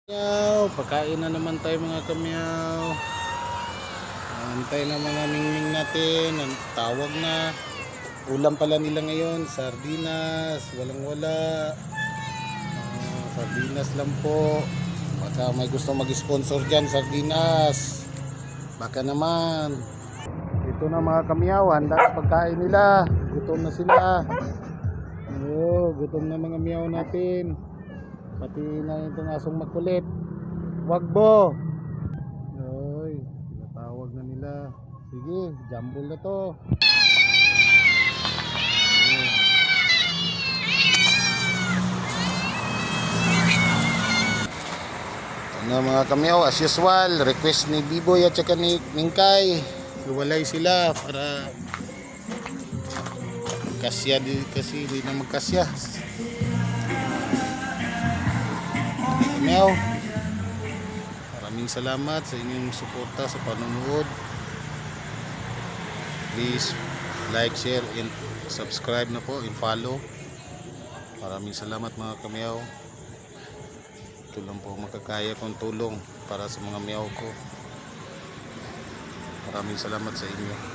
Kamyaw, pagkain na naman tayo mga kamyaw. Antay na mga mingming natin. Ang tawag na. Ulam pala nila ngayon, sardinas. Walang wala. Sardinas lang po. Baka may gusto mag-sponsor dyan, sardinas. Baka naman. Ito na mga kamyaw, handa na pagkain nila. Gutom na sila. Gutom na mga miyaw natin. Pati na itong asong makulit. Wagbo. Oy, natawag na nila. Sige, jumble na to. Ano mga kamyaw, as usual, request ni Biboy at saka ni Mingkay. Iwalay sila para kasya din, kasi hindi na magkasya. Kamyaw, maraming salamat sa inyong suporta sa panonood. Please like, share, and subscribe na po, and follow. Maraming salamat mga kamyaw. Ito lang po makakaya kong tulong para sa mga miyaw ko. Maraming salamat sa inyo.